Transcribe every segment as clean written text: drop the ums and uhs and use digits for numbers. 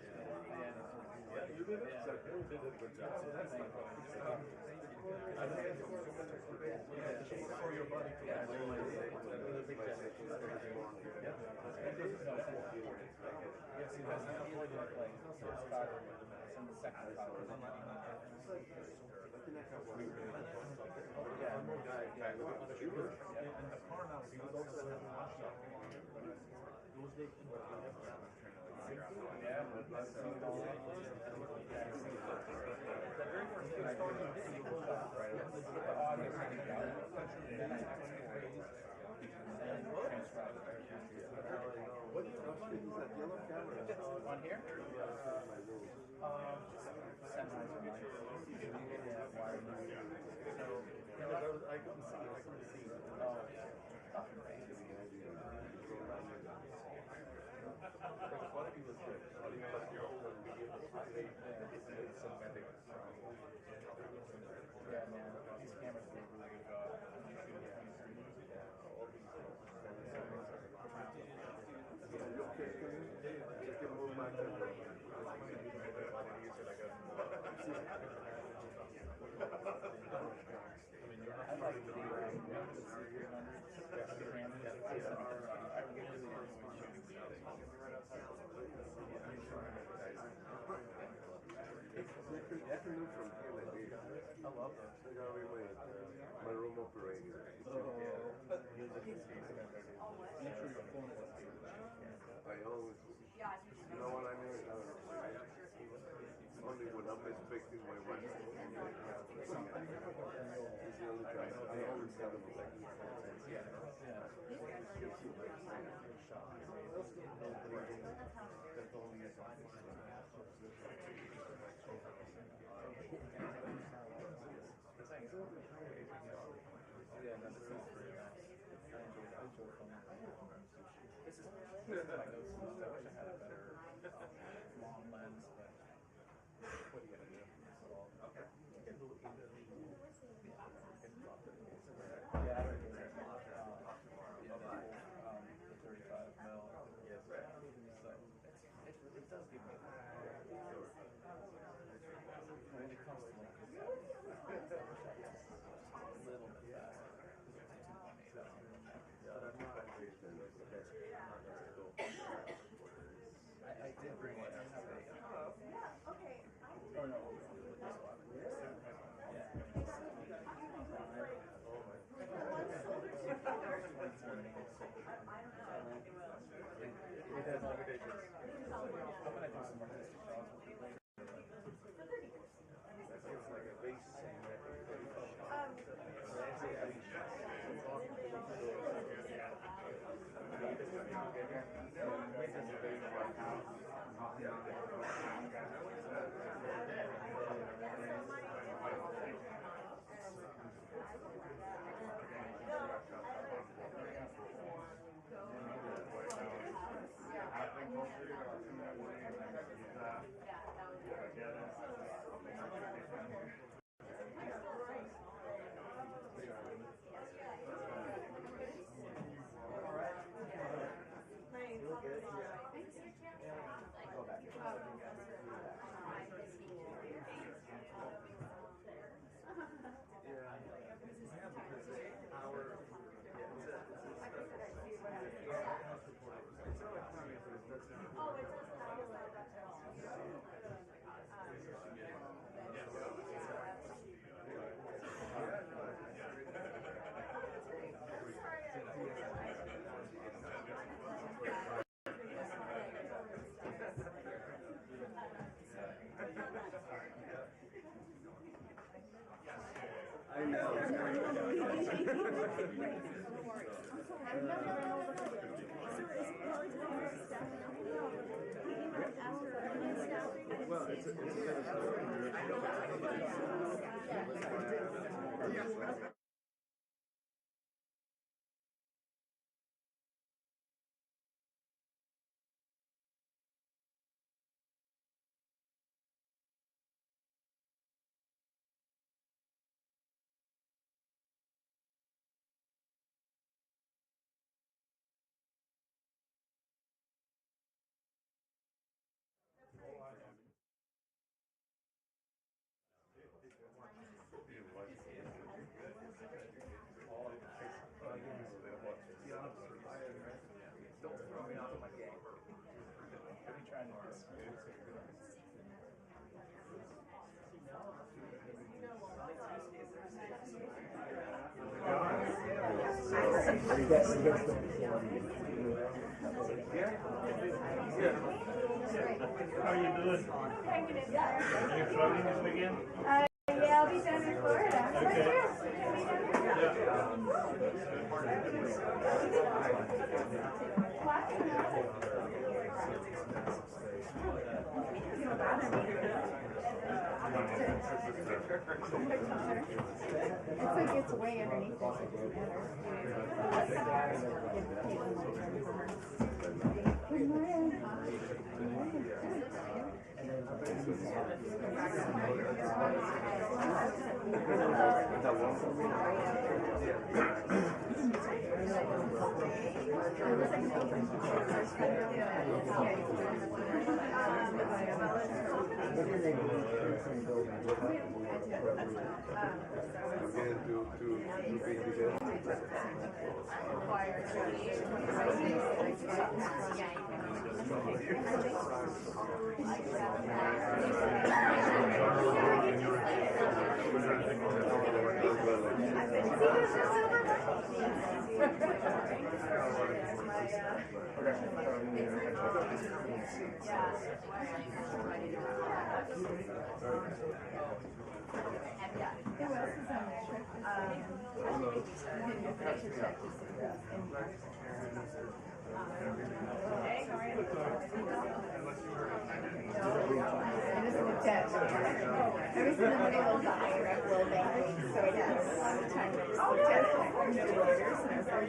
Yeah, you did it. Yeah. You did a good job. So that's like for your body to yeah, big yes, it has not avoided playing. So it's started in the second power. Yeah, and the car now is also yeah, that's the very first thing I started doing was the audio setting down, and then I exported and transcribed it. What do you know? Is that yellow camera? On here? I couldn't see. The quality was good. Yeah, man, these cameras were really good. I like the afternoon from here, I love that. My room operating. I always, you know what I mean? Only when I'm expecting my wife. It's the only time. I always have a second. Yeah, no, this is very nice. I enjoyed it. This is like those. I wish I had a better long lens, but what are you gonna do? Okay. Yeah, I don't know. The 35 mil. Yes, right. So it does give me when it comes to like this, a little bit faster. I did bring it. Okay. Oh no. It has limitations. I'm gonna do some artistic shots with it later. That feels like a base scene, right? I know. Well, it's How are you doing? Hanging in there. Are you traveling this weekend? Yeah, I'll be down in Florida. Okay. It's like it's way underneath us. It doesn't matter. Good morning.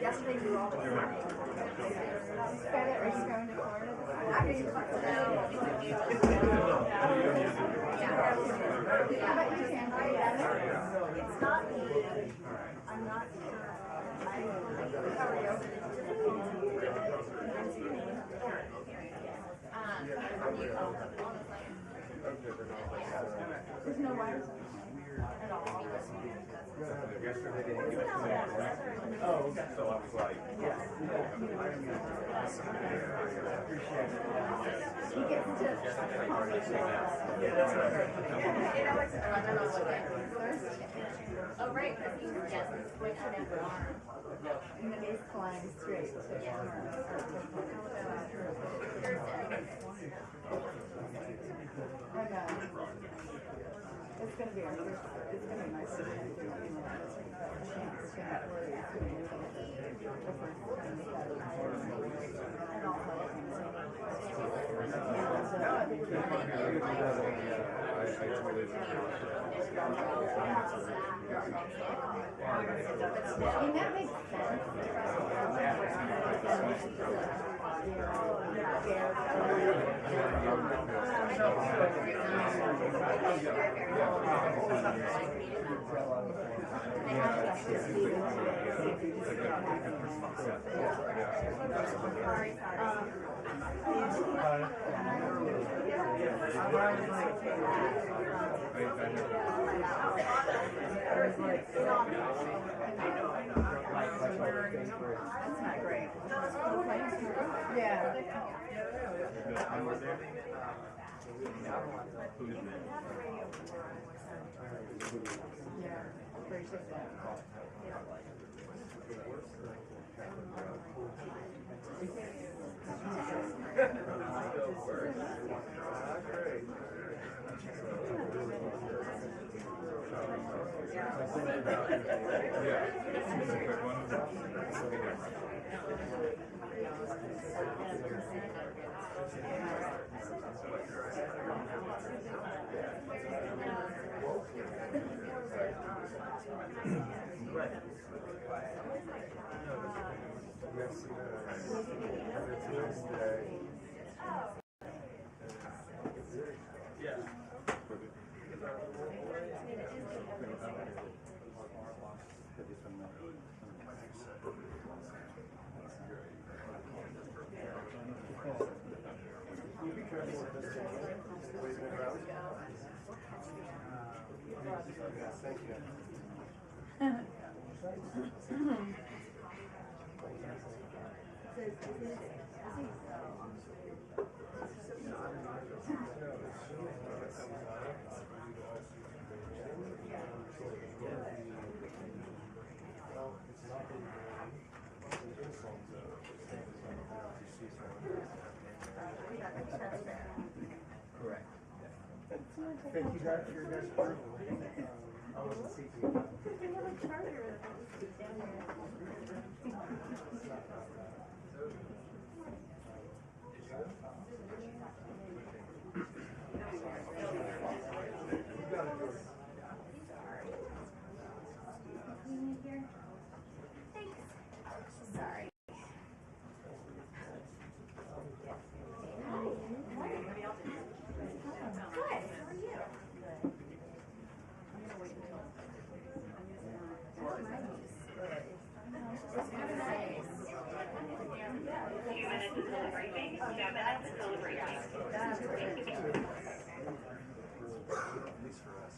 Yesterday we were all Scarlett, are you going to Florida? How about you, Sam? It's not me. I'm not sure. How are you? There's no wires at all. Yesterday they didn't give it to me. Oh, okay. So I was like, yeah. Appreciate it. He gets to. Oh, right, because he gets to switch it every arm. And the base climbs straight to the arm. It's going to be our first, it's going to be my first time doing it. And that makes sense. That's not great. Yeah. Thank you. Thank you guys for your guys' approval. I wasn't seeking it. We have a charger that was down there. Thanks. Sorry. Good. How are you? It's kind of nice. 2 minutes until briefing. 2 minutes until briefing. At least for us,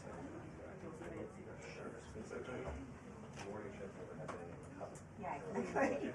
morning shift never had any cup. Yeah, exactly.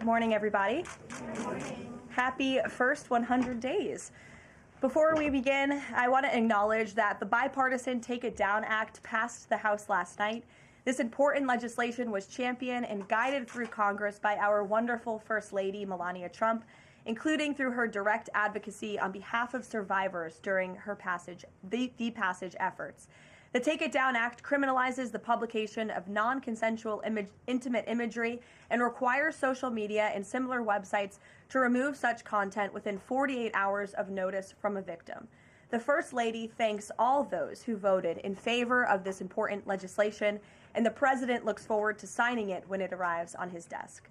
morning, everybody. Happy first 100 days. Before we begin, I want to acknowledge that the bipartisan Take It Down Act passed the House last night. This important legislation was championed and guided through Congress by our wonderful First Lady, Melania Trump, including through her direct advocacy on behalf of survivors during her passage efforts. The Take It Down Act criminalizes the publication of non-consensual intimate imagery and requires social media and similar websites to remove such content within 48 hours of notice from a victim. The First Lady thanks all those who voted in favor of this important legislation, and the President looks forward to signing it when it arrives on his desk.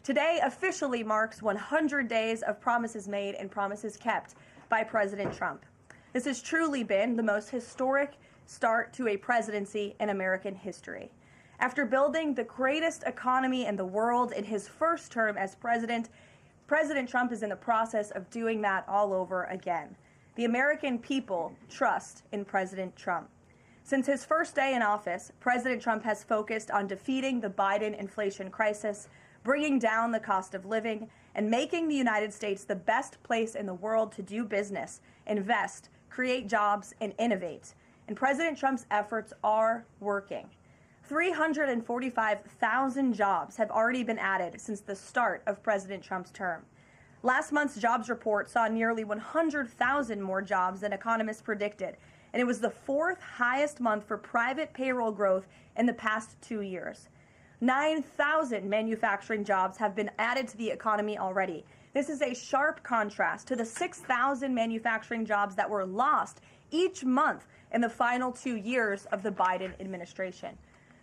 Today officially marks 100 days of promises made and promises kept by President Trump. This has truly been the most historic start to a presidency in American history. After building the greatest economy in the world in his first term as president, President Trump is in the process of doing that all over again. The American people trust in President Trump. Since his first day in office, President Trump has focused on defeating the Biden inflation crisis, bringing down the cost of living, and making the United States the best place in the world to do business, invest, create jobs, and innovate. And President Trump's efforts are working. 345,000 jobs have already been added since the start of President Trump's term. Last month's jobs report saw nearly 100,000 more jobs than economists predicted, and it was the fourth highest month for private payroll growth in the past 2 years. 9,000 manufacturing jobs have been added to the economy already. This is a sharp contrast to the 6,000 manufacturing jobs that were lost each month in the final 2 years of the Biden administration.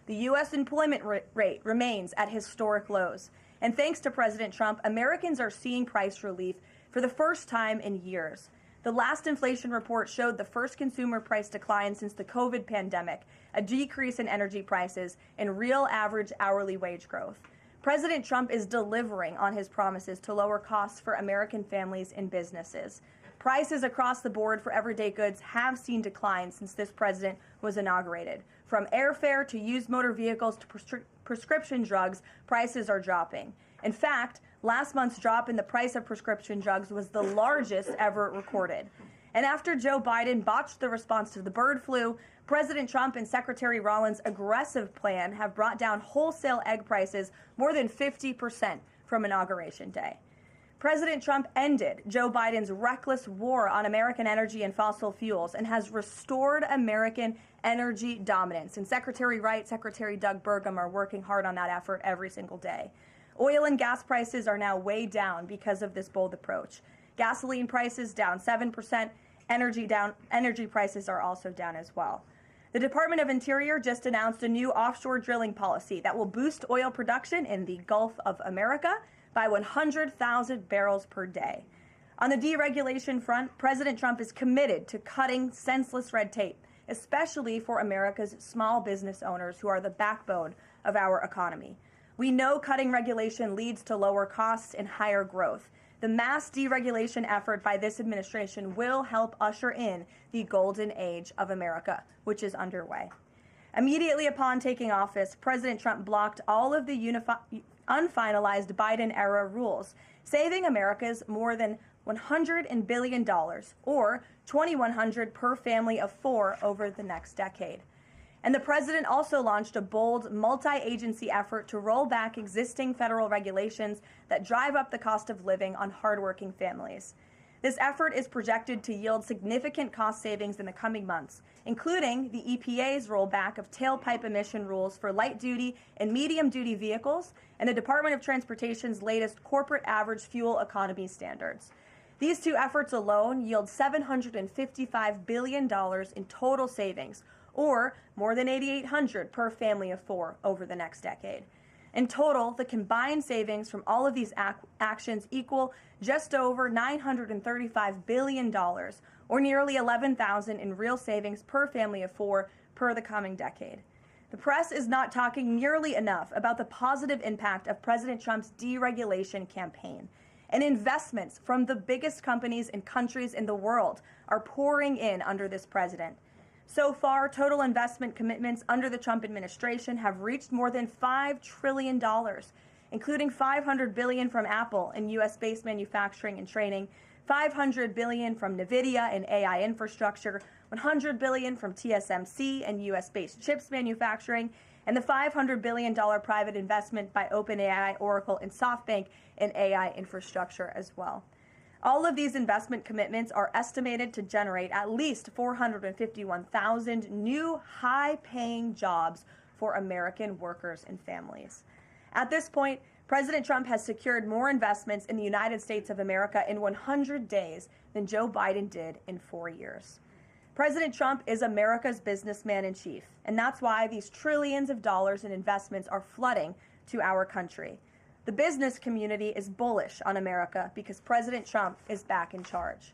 The U.S. employment rate remains at historic lows. And thanks to President Trump, Americans are seeing price relief for the first time in years. The last inflation report showed the first consumer price decline since the COVID pandemic, a decrease in energy prices, and real average hourly wage growth. President Trump is delivering on his promises to lower costs for American families and businesses. Prices across the board for everyday goods have seen declines since this president was inaugurated. From airfare to used motor vehicles to prescription drugs, prices are dropping. In fact, last month's drop in the price of prescription drugs was the largest ever recorded. And after Joe Biden botched the response to the bird flu, President Trump and Secretary Rawlings' aggressive plan have brought down wholesale egg prices more than 50% from Inauguration Day. President Trump ended Joe Biden's reckless war on American energy and fossil fuels and has restored American energy dominance. And Secretary Wright, Secretary Doug Burgum are working hard on that effort every single day. Oil and gas prices are now way down because of this bold approach. Gasoline prices down 7%, energy prices are also down as well. The Department of Interior just announced a new offshore drilling policy that will boost oil production in the Gulf of America by 100,000 barrels per day. On the deregulation front, President Trump is committed to cutting senseless red tape, especially for America's small business owners who are the backbone of our economy. We know cutting regulation leads to lower costs and higher growth. The mass deregulation effort by this administration will help usher in the golden age of America, which is underway. Immediately upon taking office, President Trump blocked all of the unfinalized Biden-era rules, saving America's more than $100 billion, or $2,100 per family of four over the next decade. And the president also launched a bold multi-agency effort to roll back existing federal regulations that drive up the cost of living on hardworking families. This effort is projected to yield significant cost savings in the coming months, including the EPA's rollback of tailpipe emission rules for light-duty and medium-duty vehicles and the Department of Transportation's latest corporate average fuel economy standards. These two efforts alone yield $755 billion in total savings, or more than $8,800 per family of four over the next decade. In total, the combined savings from all of these actions equal just over $935 billion, or nearly $11,000 in real savings per family of four per the coming decade. The press is not talking nearly enough about the positive impact of President Trump's deregulation campaign. And investments from the biggest companies and countries in the world are pouring in under this president. So far, total investment commitments under the Trump administration have reached more than $5 trillion, including $500 billion from Apple in U.S.-based manufacturing and training, $500 billion from NVIDIA in AI infrastructure, $100 billion from TSMC and U.S.-based chips manufacturing, and the $500 billion private investment by OpenAI, Oracle, and SoftBank in AI infrastructure as well. All of these investment commitments are estimated to generate at least 451,000 new high-paying jobs for American workers and families. At this point, President Trump has secured more investments in the United States of America in 100 days than Joe Biden did in 4 years. President Trump is America's businessman in chief, and that's why these trillions of dollars in investments are flooding to our country. The business community is bullish on America because President Trump is back in charge.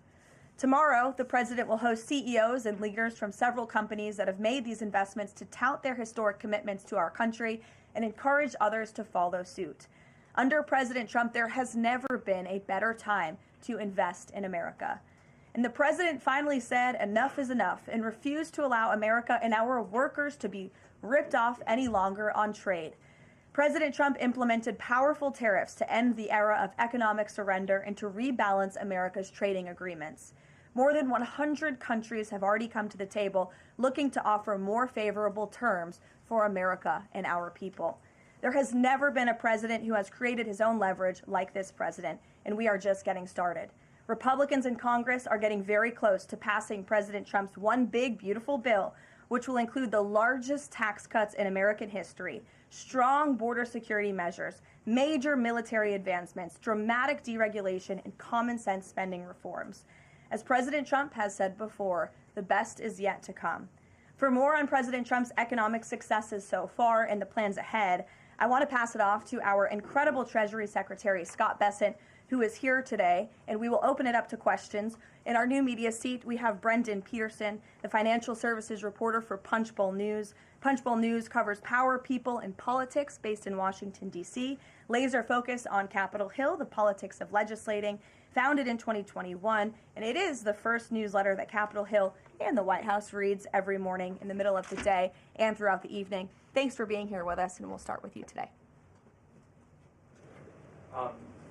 Tomorrow, the president will host CEOs and leaders from several companies that have made these investments to tout their historic commitments to our country and encourage others to follow suit. Under President Trump, there has never been a better time to invest in America. And the president finally said enough is enough and refused to allow America and our workers to be ripped off any longer on trade. President Trump implemented powerful tariffs to end the era of economic surrender and to rebalance America's trading agreements. More than 100 countries have already come to the table looking to offer more favorable terms for America and our people. There has never been a president who has created his own leverage like this president, and we are just getting started. Republicans in Congress are getting very close to passing President Trump's one big, beautiful bill, which will include the largest tax cuts in American history, strong border security measures, major military advancements, dramatic deregulation, and common sense spending reforms. As President Trump has said before, the best is yet to come. For more on President Trump's economic successes so far and the plans ahead, I want to pass it off to our incredible Treasury Secretary Scott Bessent, who is here today, and we will open it up to questions. In our new media seat, we have Brendan Peterson, the financial services reporter for Punchbowl News. Punchbowl News covers power, people, and politics based in Washington, D.C., laser focus on Capitol Hill, the politics of legislating, founded in 2021, and it is the first newsletter that Capitol Hill and the White House reads every morning in the middle of the day and throughout the evening. Thanks for being here with us, and we'll start with you today.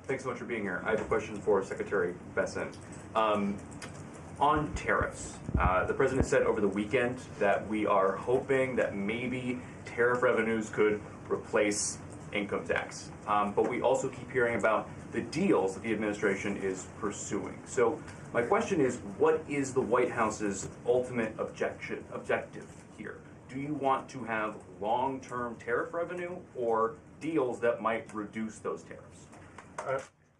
Thanks so much for being here. I have a question for Secretary Bessent. On tariffs, the president said over the weekend that we are hoping that maybe tariff revenues could replace income tax. But we also keep hearing about the deals that the administration is pursuing. So my question is, what is the White House's ultimate objective here? Do you want to have long-term tariff revenue or deals that might reduce those tariffs?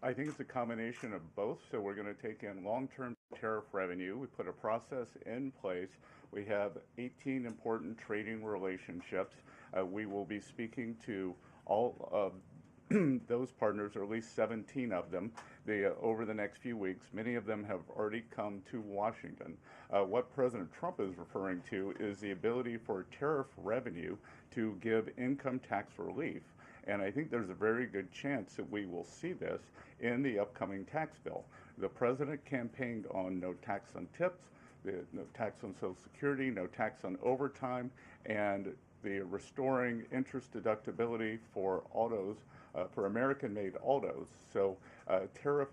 I think it's a combination of both. So we're going to take in long-term tariff revenue. We put a process in place. We have 18 important trading relationships. We will be speaking to all of those partners, or at least 17 of them, over the next few weeks. Many of them have already come to Washington. What President Trump is referring to is the ability for tariff revenue to give income tax relief. And I think there's a very good chance that we will see this in the upcoming tax bill. The president campaigned on no tax on tips, no tax on Social Security, no tax on overtime, and the restoring interest deductibility for autos, for American-made autos. So tariff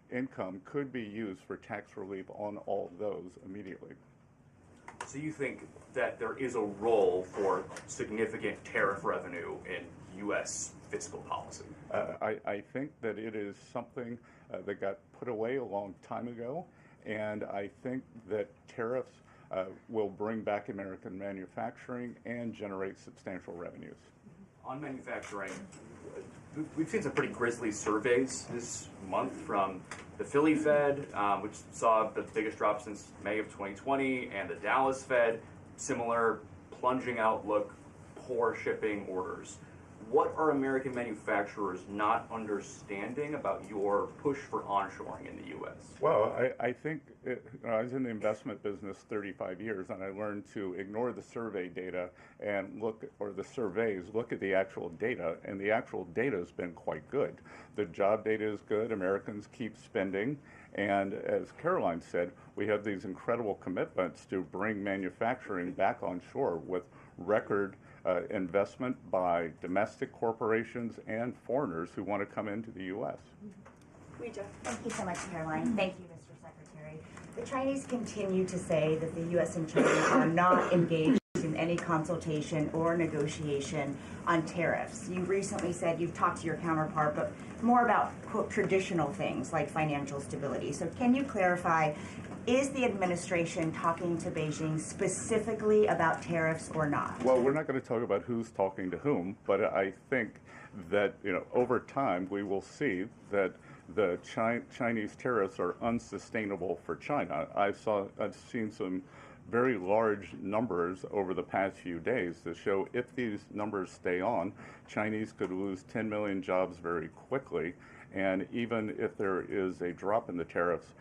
income could be used for tax relief on all of those immediately. So you think that there is a role for significant tariff revenue in U.S. fiscal policy? I think that it is something that got put away a long time ago, and I think that tariffs will bring back American manufacturing and generate substantial revenues. On manufacturing, we've seen some pretty grisly surveys this month from the Philly Fed, which saw the biggest drop since May of 2020, and the Dallas Fed, similar plunging outlook, poor shipping orders. What are American manufacturers not understanding about your push for onshoring in the U.S.? Well, I think I was in the investment business 35 years, and I learned to ignore the survey data and look at the actual data, and the actual data has been quite good. The job data is good. Americans keep spending, and as Karoline said, we have these incredible commitments to bring manufacturing back on shore with record investment by domestic corporations and foreigners who want to come into the U.S. Thank you so much, Karoline. Thank you, Mr. Secretary. The Chinese continue to say that the U.S. and China are not engaged in any consultation or negotiation on tariffs. You recently said you've talked to your counterpart, but more about, quote, traditional things like financial stability. So can you clarify, is the administration talking to Beijing specifically about tariffs or not? Well, we're not going to talk about who's talking to whom, but I think that, over time we will see that the Chinese tariffs are unsustainable for China. I've seen some very large numbers over the past few days that show if these numbers stay on, Chinese could lose 10 million jobs very quickly, and even if there is a drop in the tariffs,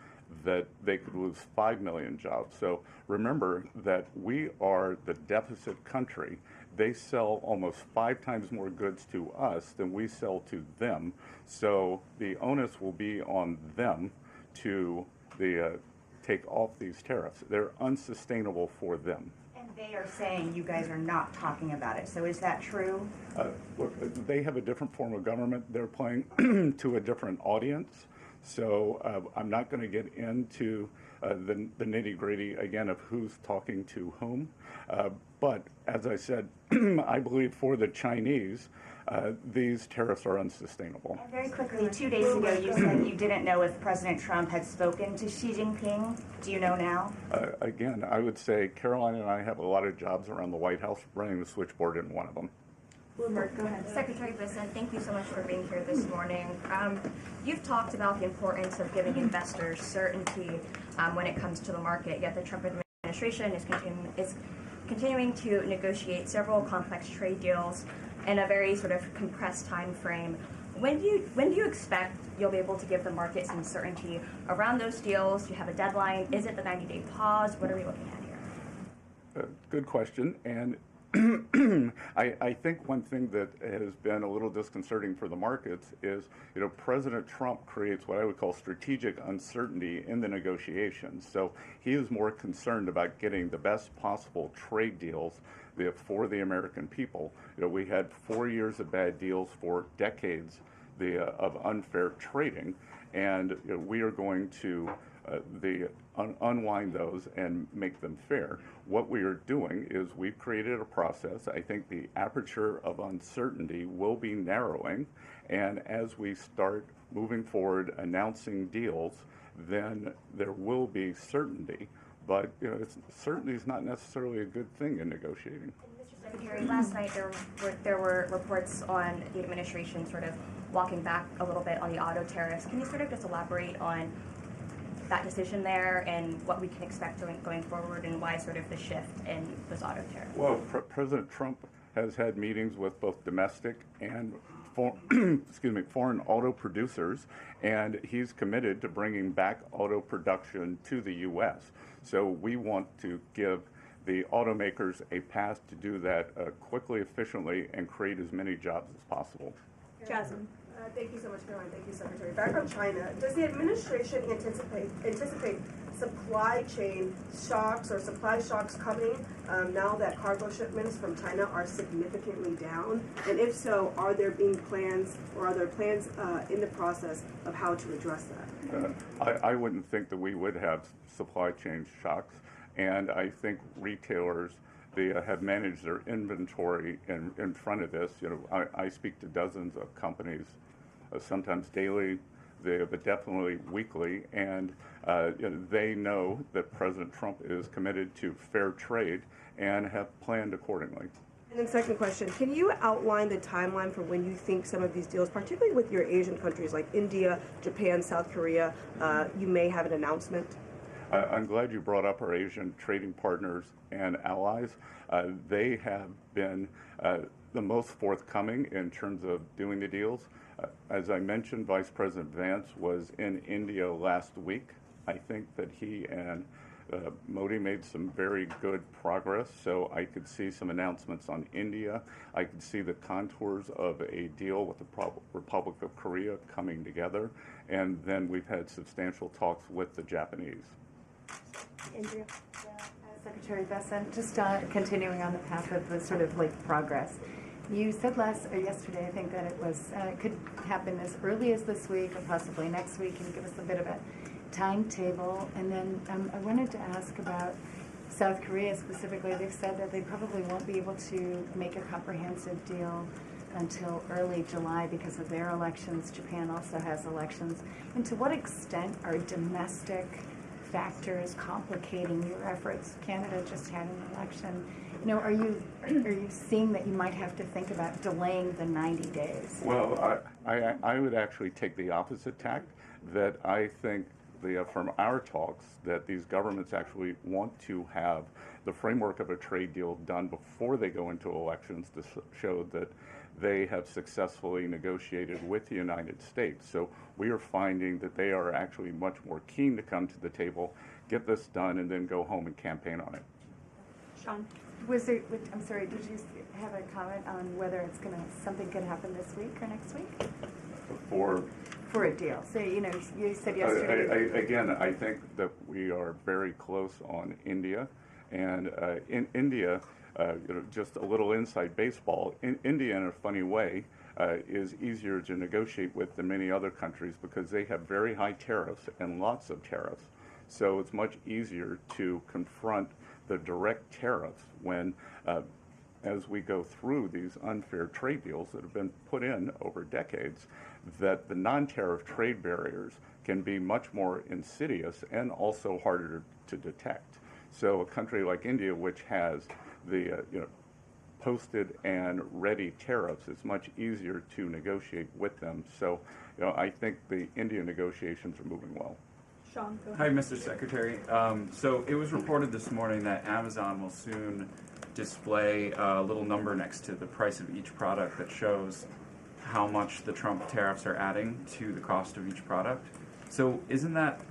that they could lose 5 million jobs. So remember that we are the deficit country. They sell almost 5 times more goods to us than we sell to them. So the onus will be on them to take off these tariffs. They're unsustainable for them. And they are saying you guys are not talking about it. So is that true? Look, they have a different form of government. They're playing to a different audience. So I'm not going to get into the nitty-gritty again of who's talking to whom. But as I said, I believe for the Chinese, these tariffs are unsustainable. And very quickly, 2 days ago, you said you didn't know if President Trump had spoken to Xi Jinping. Do you know now? Again, I would say Karoline and I have a lot of jobs around the White House. Running the switchboard isn't one of them. Bloomberg, go ahead. Secretary Bessent, thank you so much for being here this morning. You've talked about the importance of giving investors certainty when it comes to the market, yet the Trump administration is continuing to negotiate several complex trade deals in a very sort of compressed time frame. When do you expect you'll be able to give the market some certainty around those deals? Do you have a deadline? Is it the 90-day pause? What are we looking at here? Good question. And I think one thing that has been a little disconcerting for the markets is, President Trump creates what I would call strategic uncertainty in the negotiations. So he is more concerned about getting the best possible trade deals for the American people. We had 4 years of bad deals for decades of unfair trading, and we are going to unwind those and make them fair. What we are doing is we've created a process. I think the aperture of uncertainty will be narrowing, and as we start moving forward announcing deals, then there will be certainty. But certainty is not necessarily a good thing in negotiating. Mr. Secretary, last night there were reports on the administration sort of walking back a little bit on the auto tariffs. Can you sort of just elaborate on that decision there and what we can expect going forward, and why sort of the shift in those auto tariffs? Well, President Trump has had meetings with both domestic and foreign auto producers, and he's committed to bringing back auto production to the U.S. So we want to give the automakers a path to do that quickly, efficiently, and create as many jobs as possible. Jasmine. Thank you so much, Caroline. Thank you, Secretary. Back from China, does the administration anticipate supply chain shocks or supply shocks coming now that cargo shipments from China are significantly down? And if so, are there plans in the process of how to address that? I wouldn't think that we would have supply chain shocks, and I think retailers have managed their inventory in front of this. I speak to dozens of companies, sometimes daily, but definitely weekly, and they know that President Trump is committed to fair trade and have planned accordingly. And then second question, can you outline the timeline for when you think some of these deals, particularly with your Asian countries like India, Japan, South Korea, you may have an announcement? I'm glad you brought up our Asian trading partners and allies. They have been the most forthcoming in terms of doing the deals. As I mentioned, Vice President Vance was in India last week. I think that he and Modi made some very good progress, so I could see some announcements on India. I could see the contours of a deal with the Republic of Korea coming together, and then we've had substantial talks with the Japanese. Andrea. Secretary Bessent, just continuing on the path of the sort of like progress. You said yesterday, I think, that it was could happen as early as this week or possibly next week. Can you give us a bit of a timetable? And then I wanted to ask about South Korea specifically. They've said that they probably won't be able to make a comprehensive deal until early July because of their elections. Japan also has elections. And to what extent are domestic factors complicating your efforts? Canada just had an election. You know, are you seeing that you might have to think about delaying the 90 days? Well, I would actually take the opposite tack, that I think from our talks that these governments actually want to have the framework of a trade deal done before they go into elections to show that they have successfully negotiated with the United States. So we are finding that they are actually much more keen to come to the table, get this done, and then go home and campaign on it. Sean? I'm sorry, did you have a comment on whether something could happen this week or next week? For a deal. So, you know, you said yesterday. I think that we are very close on India. And in India, just a little inside baseball, India, in a funny way, is easier to negotiate with than many other countries because they have very high tariffs and lots of tariffs. So it's much easier to confront the direct tariffs when, as we go through these unfair trade deals that have been put in over decades, that the non-tariff trade barriers can be much more insidious and also harder to detect. So a country like India, which has the posted and ready tariffs, it's much easier to negotiate with them. So I think the India negotiations are moving well. Sean, go Hi, Mr. Secretary. So it was reported this morning that Amazon will soon display a little number next to the price of each product that shows how much the Trump tariffs are adding to the cost of each product. So isn't that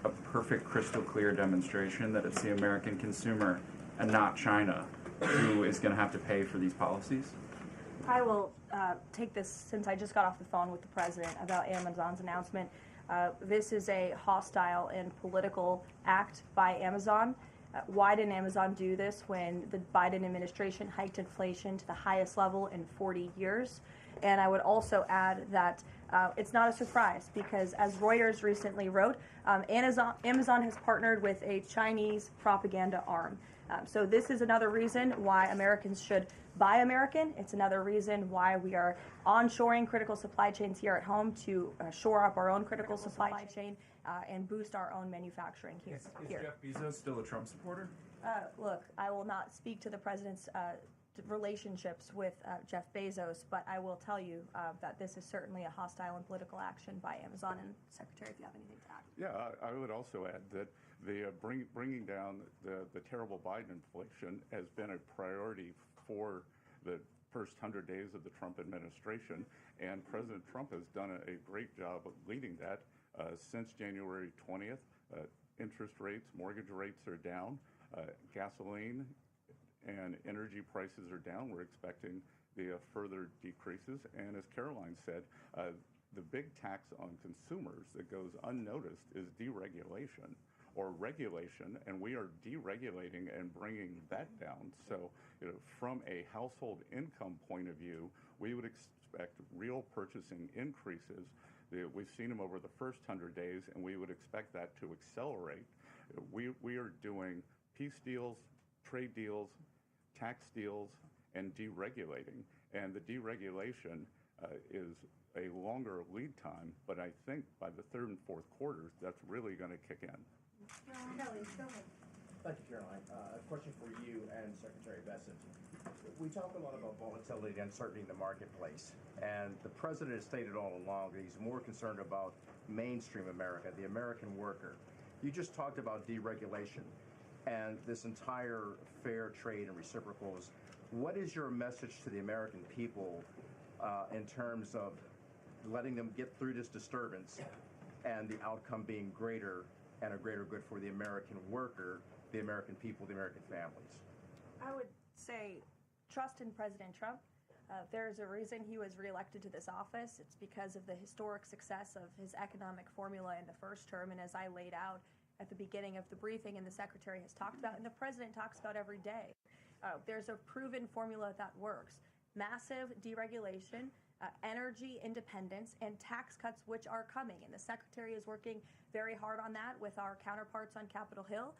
a perfect crystal clear demonstration that it's the American consumer and not China who is going to have to pay for these policies? I will take this since I just got off the phone with the president about Amazon's announcement. This is a hostile and political act by Amazon. Why didn't Amazon do this when the Biden administration hiked inflation to the highest level in 40 years? And I would also add that it's not a surprise because, as Reuters recently wrote, Amazon has partnered with a Chinese propaganda arm. So this is another reason why Americans should buy American. It's another reason why we are onshoring critical supply chains here at home to shore up our own critical supply chain and boost our own manufacturing here. Is Jeff Bezos still a Trump supporter? Look, I will not speak to the president's relationships with Jeff Bezos, but I will tell you that this is certainly a hostile and political action by Amazon. And Secretary, if you have anything to add. Yeah, I would also add that the bringing down the terrible Biden inflation has been a priority for the first 100 days of the Trump administration, and President Trump has done a great job of leading that. Since January 20th, interest rates, mortgage rates are down, gasoline and energy prices are down. We're expecting the further decreases, and as Karoline said, the big tax on consumers that goes unnoticed is deregulation or regulation, and we are deregulating and bringing that down. So, from a household income point of view, we would expect real purchasing increases. We've seen them over the first 100 days, and we would expect that to accelerate. We are doing peace deals, trade deals, tax deals, and deregulating. And the deregulation is a longer lead time, but I think by the third and fourth quarters, that's really going to kick in. Thank you, Karoline. A question for you and Secretary Bessent. We talk a lot about volatility and uncertainty in the marketplace, and the president has stated all along that he's more concerned about mainstream America, the American worker. You just talked about deregulation and this entire fair trade and reciprocals. What is your message to the American people in terms of letting them get through this disturbance and the outcome being greater and a greater good for the American worker, the American people, the American families? I would say trust in President Trump. There's a reason he was reelected to this office. It's because of the historic success of his economic formula in the first term. And as I laid out at the beginning of the briefing, and the Secretary has talked about, and the President talks about every day. There's a proven formula that works. Massive deregulation, energy independence, and tax cuts, which are coming. And the Secretary is working very hard on that with our counterparts on Capitol Hill.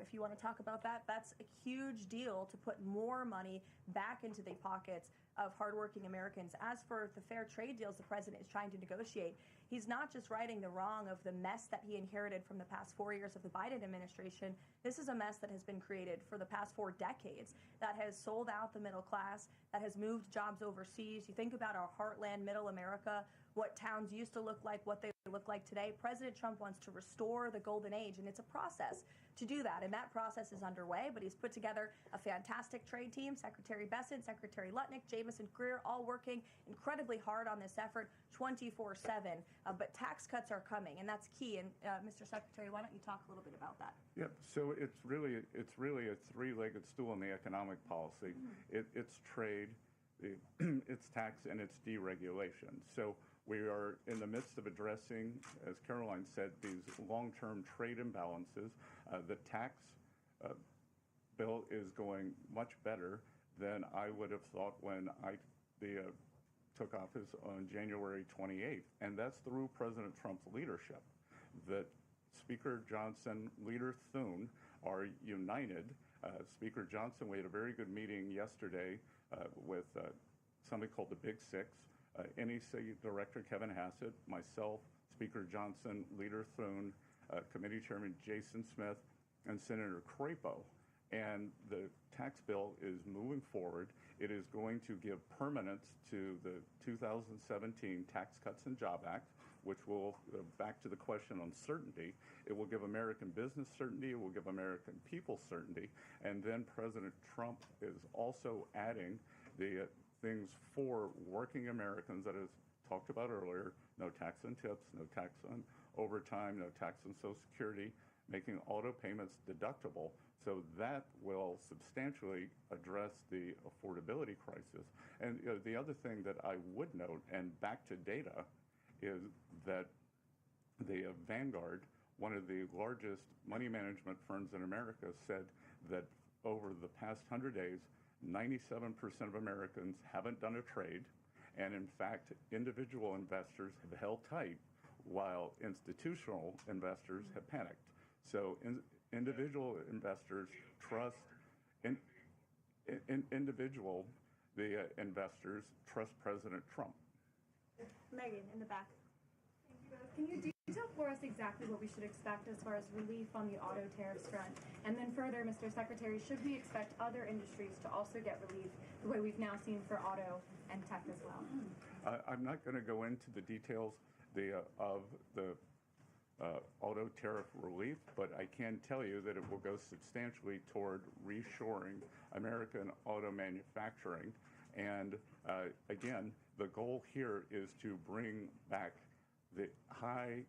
If you want to talk about that, that's a huge deal to put more money back into the pockets of hardworking Americans. As for the fair trade deals the President is trying to negotiate, he's not just righting the wrong of the mess that he inherited from the past 4 years of the Biden administration. This is a mess that has been created for the past 4 decades, that has sold out the middle class, that has moved jobs overseas. You think about our heartland, middle America, what towns used to look like, what they look like today. President Trump wants to restore the golden age, and it's a process to do that. And that process is underway, but he's put together a fantastic trade team. Secretary Bessent, Secretary Lutnick, Jamieson Greer, all working incredibly hard on this effort 24/7. But tax cuts are coming, and that's key. And Mr. Secretary, why don't you talk a little bit about that? Yep. So it's really a three-legged stool in the economic policy. It's trade, it's tax, and it's deregulation. So we are in the midst of addressing, as Karoline said, these long-term trade imbalances. The tax bill is going much better than I would have thought when I took office on January 28th, and that's through President Trump's leadership. That Speaker Johnson, Leader Thune are united. Speaker Johnson, we had a very good meeting yesterday with somebody called the Big Six, NEC Director Kevin Hassett, myself, Speaker Johnson, Leader Thune, Committee Chairman Jason Smith, and Senator Crapo. And the tax bill is moving forward. It is going to give permanence to the 2017 Tax Cuts and Job Act, which will, back to the question on certainty, it will give American business certainty, it will give American people certainty, and then President Trump is also adding the things for working Americans that is talked about earlier: no tax on tips, no tax on overtime, no tax on Social Security, making auto payments deductible. So that will substantially address the affordability crisis. And the other thing that I would note, and back to data, is that the Vanguard, one of the largest money management firms in America, said that over the past 100 days, 97% of Americans haven't done a trade, and in fact, individual investors have held tight while institutional investors have panicked. So individual investors trust, investors trust President Trump. Megan, in the back. Thank you both. Can you detail for us exactly what we should expect as far as relief on the auto tariffs front? And then further, Mr. Secretary, should we expect other industries to also get relief the way we've now seen for auto and tech as well? I'm not going to go into the details of the auto tariff relief, but I can tell you that it will go substantially toward reshoring American auto manufacturing. And again, the goal here is to bring back the high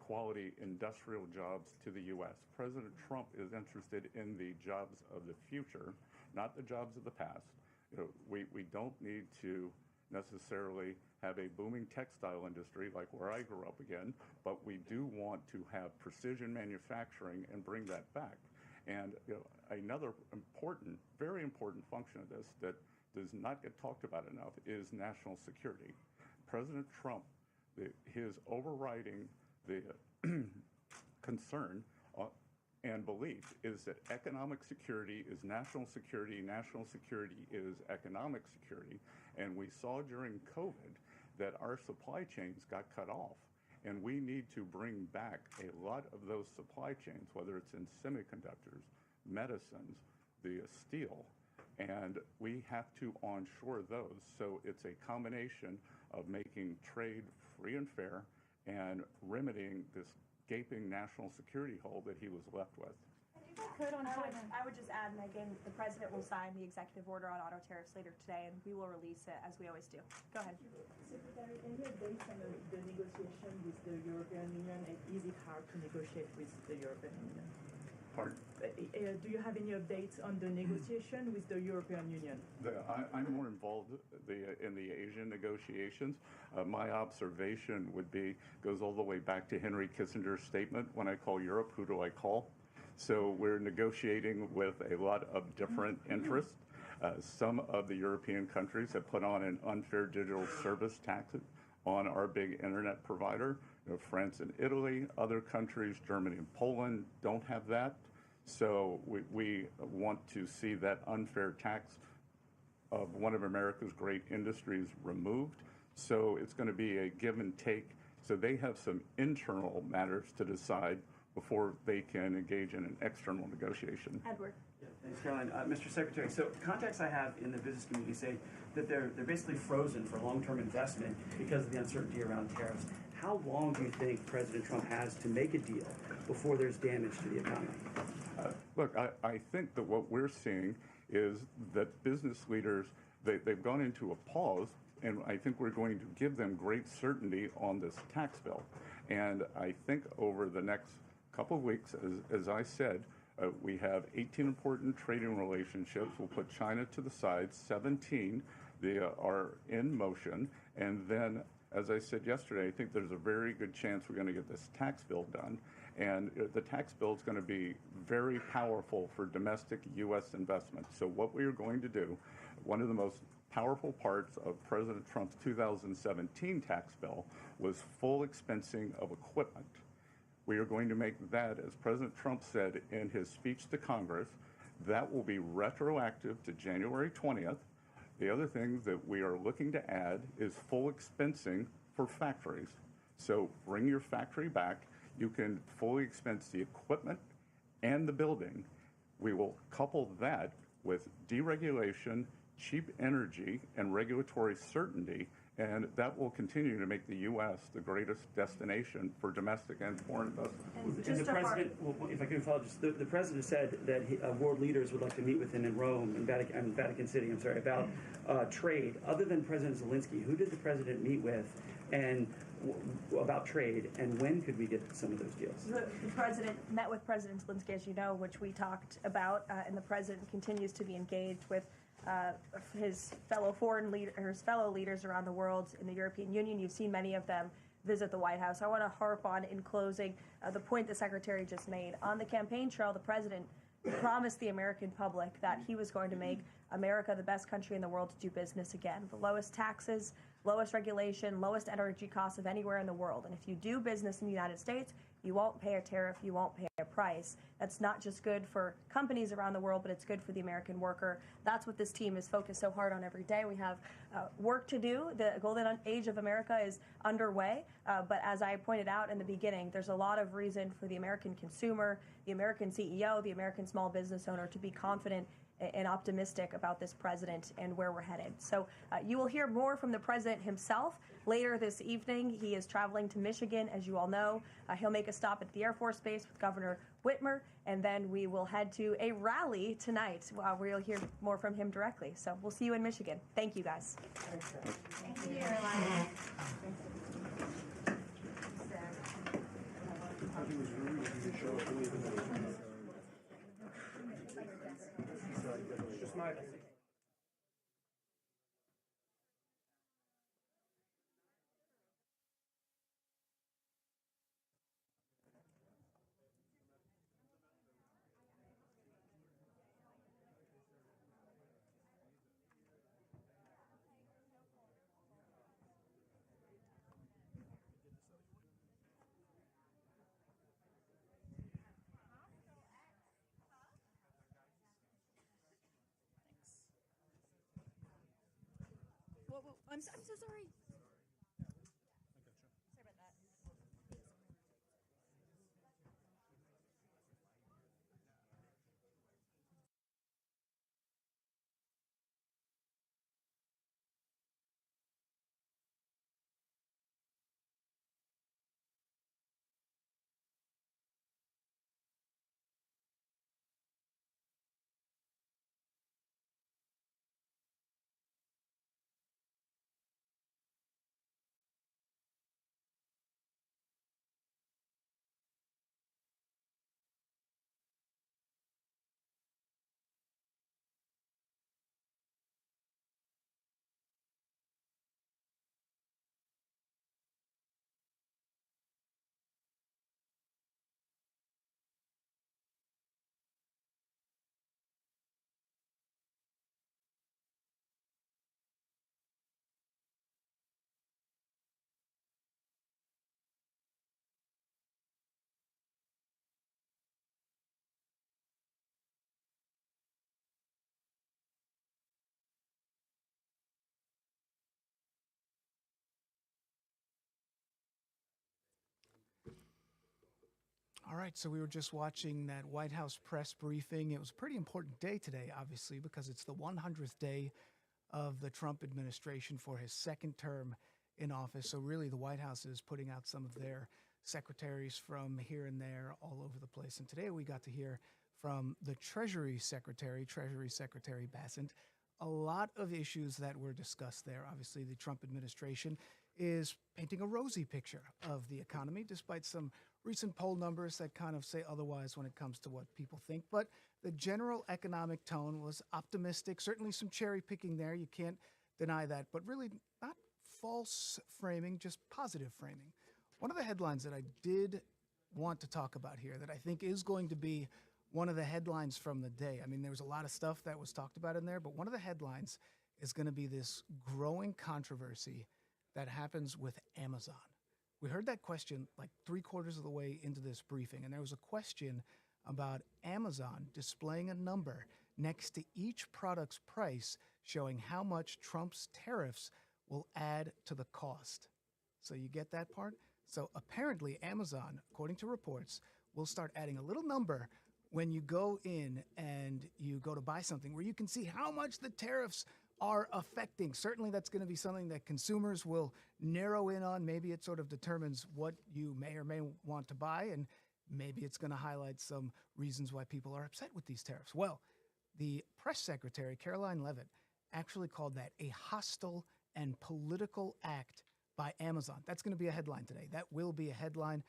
quality industrial jobs to the U.S. President Trump is interested in the jobs of the future, not the jobs of the past. We don't need to necessarily have a booming textile industry like where I grew up again, but we do want to have precision manufacturing and bring that back. And another important, very important function of this that does not get talked about enough is national security. President Trump, his overriding concern and belief is that economic security is national security is economic security. And we saw during COVID that our supply chains got cut off. And we need to bring back a lot of those supply chains, whether it's in semiconductors, medicines, the steel, and we have to onshore those. So it's a combination of making trade free and fair and remedying this gaping national security hole that he was left with. I would just add, Megan, the President will sign the executive order on auto tariffs later today, and we will release it as we always do. Go ahead. Secretary, India, based on the negotiation with the European Union, is it hard to negotiate with the European Union? Pardon? Do you have any updates on the negotiation with the European Union? I'm more involved in the Asian negotiations. My observation would be, goes all the way back to Henry Kissinger's statement, when I call Europe, who do I call? So we're negotiating with a lot of different interests. Some of the European countries have put on an unfair digital service tax on our big internet provider. France and Italy, other countries, Germany and Poland, don't have that. So we want to see that unfair tax of one of America's great industries removed. So it's going to be a give and take. So they have some internal matters to decide before they can engage in an external negotiation. Edward. Yeah, thanks, Caroline. Mr. Secretary, so contacts I have in the business community say that they're basically frozen for long-term investment because of the uncertainty around tariffs. How long do you think President Trump has to make a deal before there's damage to the economy? Look, I think that what we're seeing is that business leaders, they've gone into a pause, and I think we're going to give them great certainty on this tax bill. And I think over the next couple of weeks, as I said, we have 18 important trading relationships. We'll put China to the side. 17 they are in motion. And then, as I said yesterday, I think there's a very good chance we're going to get this tax bill done. And the tax bill is going to be very powerful for domestic U.S. investment. So what we are going to do, one of the most powerful parts of President Trump's 2017 tax bill was full expensing of equipment. We are going to make that, as President Trump said in his speech to Congress, that will be retroactive to January 20th. The other thing that we are looking to add is full expensing for factories. So bring your factory back. You can fully expense the equipment and the building. We will couple that with deregulation, cheap energy, and regulatory certainty, and that will continue to make the U.S. the greatest destination for domestic and foreign investment. And the president, well, if I can follow, just the president said that world leaders would like to meet with him in Rome and Vatican City. About trade. Other than President Zelensky, who did the president meet with, and about trade, and when could we get some of those deals? The president met with President Zelensky, as you know, which we talked about, and the president continues to be engaged with his fellow fellow leaders around the world in the European Union. You've seen many of them visit the White House. I want to harp on, in closing, the point the Secretary just made. On the campaign trail, the president promised the American public that he was going to make America the best country in the world to do business again. The lowest taxes, lowest regulation, lowest energy costs of anywhere in the world. And if you do business in the United States, you won't pay a tariff, you won't pay a price. That's not just good for companies around the world, but it's good for the American worker. That's what this team is focused so hard on every day. We have work to do. The golden age of America is underway. But as I pointed out in the beginning, there's a lot of reason for the American consumer, the American CEO, the American small business owner to be confident and optimistic about this president and where we're headed. So you will hear more from the president himself later this evening. He is traveling to Michigan, as you all know. He'll make a stop at the Air Force Base with Governor Whitmer, and then we will head to a rally tonight where you'll hear more from him directly. So we'll see you in Michigan. Thank you, guys. Thank you, Karoline. Just my I'm so sorry. right, so we were just watching that White House press briefing. It was a pretty important day today, obviously, because it's the 100th day of the Trump administration for his second term in office. So really the White House is putting out some of their secretaries from here and there all over the place. And today we got to hear from the Treasury Secretary, Treasury Secretary Bessent. A lot of issues that were discussed there. Obviously, the Trump administration is painting a rosy picture of the economy, despite some recent poll numbers that kind of say otherwise when it comes to what people think. But the general economic tone was optimistic, certainly some cherry picking there. You can't deny that, but really not false framing, just positive framing. One of the headlines that I did want to talk about here that I think is going to be one of the headlines from the day. I mean, there was a lot of stuff that was talked about in there, but one of the headlines is going to be this growing controversy that happens with Amazon. We heard that question like 3/4 of the way into this briefing, and there was a question about Amazon displaying a number next to each product's price showing how much Trump's tariffs will add to the cost. So you get that part? So apparently Amazon, according to reports, will start adding a little number when you go in and you go to buy something where you can see how much the tariffs are affecting. Certainly that's going to be something that consumers will narrow in on. Maybe it sort of determines what you may or may want to buy, and maybe it's going to highlight some reasons why people are upset with these tariffs. Well, the press secretary, Karoline Leavitt, actually called that a hostile and political act by Amazon. That's going to be a headline today. That will be a headline.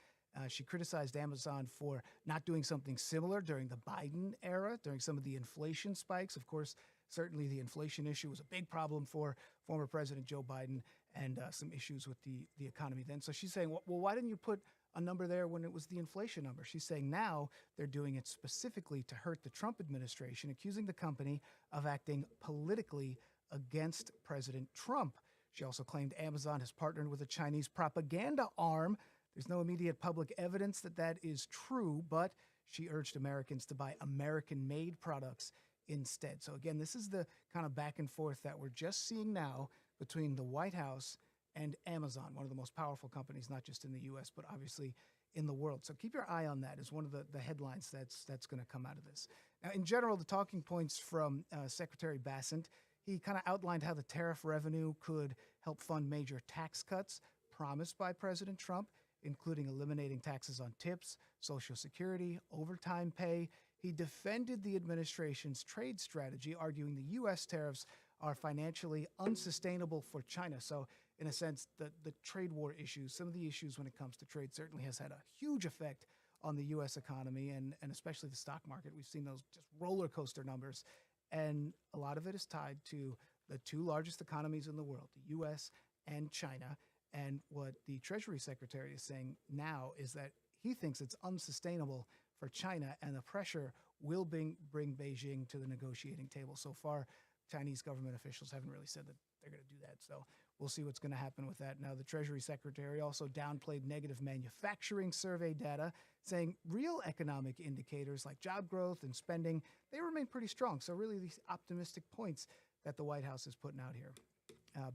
She criticized Amazon for not doing something similar during the Biden era, during some of the inflation spikes. Of course, certainly the inflation issue was a big problem for former President Joe Biden, and some issues with the economy then. So she's saying, well, why didn't you put a number there when it was the inflation number? She's saying now they're doing it specifically to hurt the Trump administration, accusing the company of acting politically against President Trump. She also claimed Amazon has partnered with a Chinese propaganda arm. There's no immediate public evidence that that is true, but she urged Americans to buy American-made products instead. So again, this is the kind of back and forth that we're just seeing now between the White House and Amazon, one of the most powerful companies, not just in the U.S., but obviously in the world. So keep your eye on that as one of the headlines that's going to come out of this. Now, in general, the talking points from Secretary Bessent, he kind of outlined how the tariff revenue could help fund major tax cuts promised by President Trump, including eliminating taxes on tips, Social Security, overtime pay. He defended the administration's trade strategy, arguing the U.S. tariffs are financially unsustainable for China. So in a sense, the trade war issues, some of the issues when it comes to trade certainly has had a huge effect on the U.S. economy and especially the stock market. We've seen those just roller coaster numbers. And a lot of it is tied to the two largest economies in the world, the U.S. and China. And what the Treasury Secretary is saying now is that he thinks it's unsustainable for China, and the pressure will bring Beijing to the negotiating table. So far, Chinese government officials haven't really said that they're going to do that. So we'll see what's going to happen with that. Now, the Treasury Secretary also downplayed negative manufacturing survey data, saying real economic indicators like job growth and spending, they remain pretty strong. So really these optimistic points that the White House is putting out here.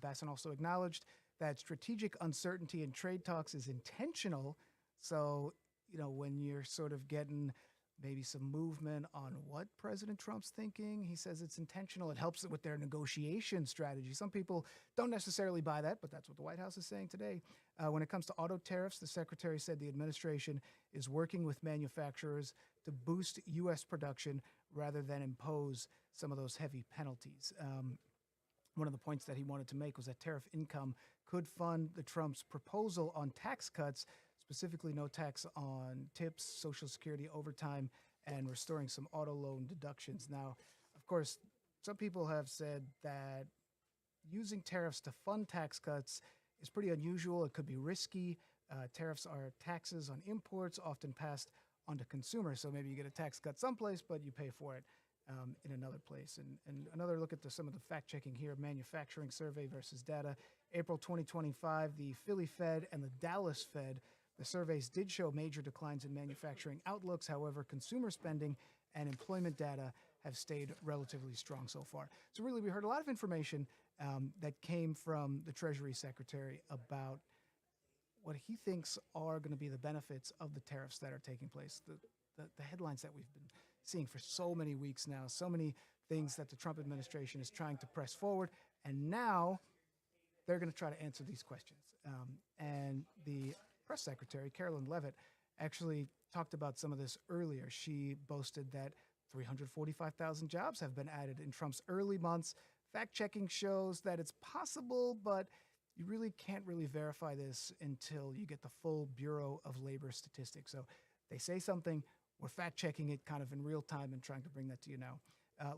Bessent also acknowledged that strategic uncertainty in trade talks is intentional. So, you know, when you're sort of getting maybe some movement on what President Trump's thinking, he says it's intentional. It helps with their negotiation strategy. Some people don't necessarily buy that, but that's what the White House is saying today. When it comes to auto tariffs, the secretary said the administration is working with manufacturers to boost U.S. production rather than impose some of those heavy penalties. One of the points that he wanted to make was that tariff income could fund the Trump's proposal on tax cuts, specifically no tax on tips, Social Security, overtime, and restoring some auto loan deductions. Now, of course, some people have said that using tariffs to fund tax cuts is pretty unusual. It could be risky. Tariffs are taxes on imports, often passed on to consumers. So maybe you get a tax cut someplace, but you pay for it in another place. And another look at some of the fact-checking here, manufacturing survey versus data. April 2025, the Philly Fed and the Dallas Fed, the surveys did show major declines in manufacturing outlooks. However, consumer spending and employment data have stayed relatively strong so far. So really, we heard a lot of information that came from the Treasury Secretary about what he thinks are going to be the benefits of the tariffs that are taking place. The headlines that we've been seeing for so many weeks now, so many things that the Trump administration is trying to press forward, and now they're going to try to answer these questions. And the press secretary, Karoline Leavitt, actually talked about some of this earlier. She boasted that 345,000 jobs have been added in Trump's early months. Fact-checking shows that it's possible, but you really can't really verify this until you get the full Bureau of Labor statistics. So they say something, we're fact-checking it kind of in real time and trying to bring that to you now.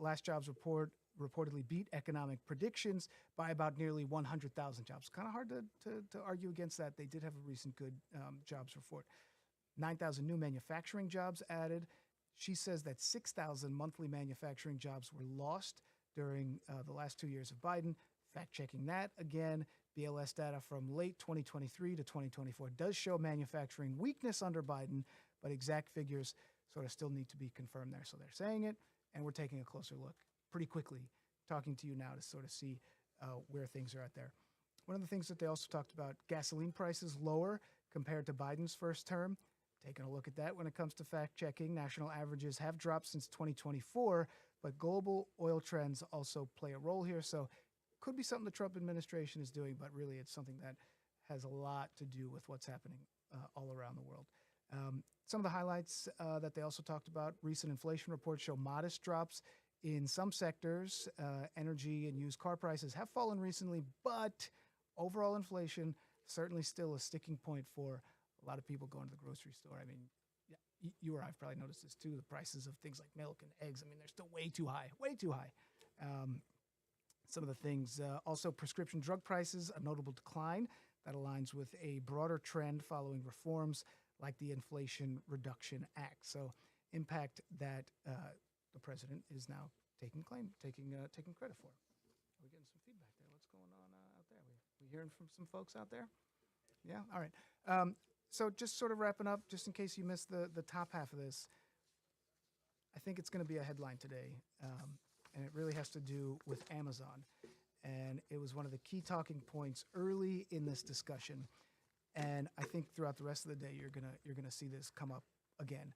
Last jobs report reportedly beat economic predictions by about nearly 100,000 jobs. Kind of hard to argue against that. They did have a recent good jobs report. 9,000 new manufacturing jobs added. She says that 6,000 monthly manufacturing jobs were lost during the last 2 years of Biden. Fact-checking that again, BLS data from late 2023 to 2024 does show manufacturing weakness under Biden, but exact figures sort of still need to be confirmed there. So they're saying it, and we're taking a closer look pretty quickly, talking to you now to sort of see where things are at there. One of the things that they also talked about, gasoline prices lower compared to Biden's first term. Taking a look at that when it comes to fact-checking, national averages have dropped since 2024, but global oil trends also play a role here. So could be something the Trump administration is doing, but really it's something that has a lot to do with what's happening all around the world. Some of the highlights that they also talked about, recent inflation reports show modest drops in some sectors. Energy and used car prices have fallen recently, but overall inflation certainly still a sticking point for a lot of people going to the grocery store. I mean, you or I have probably noticed this too. The prices of things like milk and eggs, I mean, they're still way too high, way too high. Some of the things, also prescription drug prices, a notable decline that aligns with a broader trend following reforms like the Inflation Reduction Act. So impact that the president is now taking credit for. Are we getting some feedback there? What's going on out there? We hearing from some folks out there? Yeah, all right. So just sort of wrapping up, just in case you missed the top half of this, I think it's going to be a headline today, and it really has to do with Amazon. And it was one of the key talking points early in this discussion. And I think throughout the rest of the day, you're gonna see this come up again.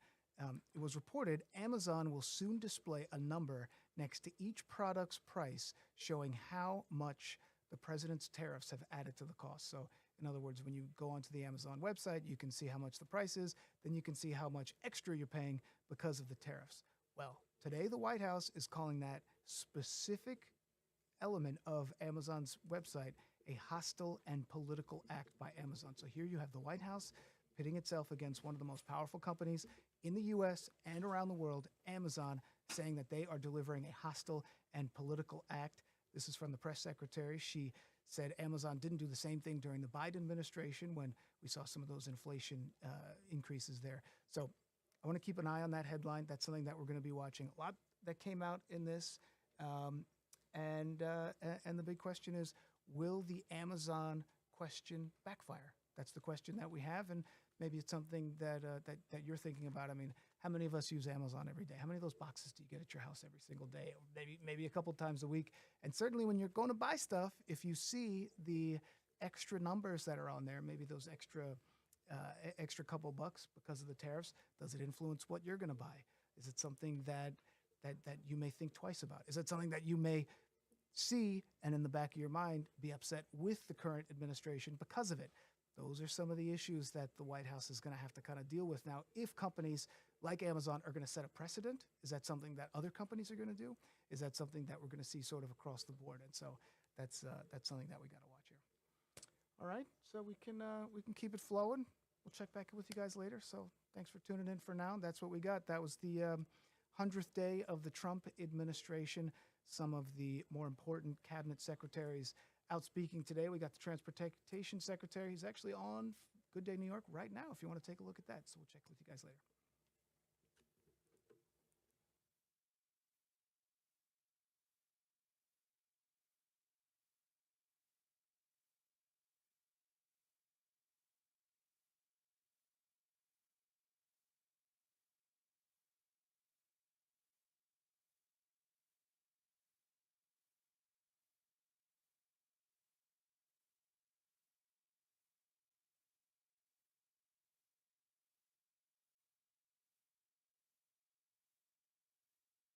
It was reported Amazon will soon display a number next to each product's price showing how much the president's tariffs have added to the cost. So in other words, when you go onto the Amazon website, you can see how much the price is, then you can see how much extra you're paying because of the tariffs. Well, today the White House is calling that specific element of Amazon's website a hostile and political act by Amazon. So here you have the White House pitting itself against one of the most powerful companies in the U.S. and around the world, Amazon, saying that they are delivering a hostile and political act. This is from the press secretary. She said Amazon didn't do the same thing during the Biden administration when we saw some of those inflation increases there. So I want to keep an eye on that headline. That's something that we're going to be watching. A lot that came out in this. And the big question is, will the Amazon question backfire? That's the question that we have, and maybe it's something that you're thinking about. I mean, how many of us use Amazon every day? How many of those boxes do you get at your house every single day, or maybe a couple times a week? And certainly when you're going to buy stuff, if you see the extra numbers that are on there, maybe those extra couple bucks because of the tariffs, does it influence what you're going to buy? Is it something that you may think twice about? Is it something that you may see and in the back of your mind be upset with the current administration because of it? Those are some of the issues that the White House is going to have to kind of deal with now. If companies like Amazon are going to set a precedent, is that something that other companies are going to do? Is that something that we're going to see sort of across the board? And so that's something that we got to watch here. All right, so we can keep it flowing. We'll check back in with you guys later. So thanks for tuning in for now. That's what we got. That was the 100th day of the Trump administration. Some of the more important cabinet secretaries out speaking today. We got the Transportation Secretary. He's actually on Good Day New York right now if you want to take a look at that. So we'll check with you guys later.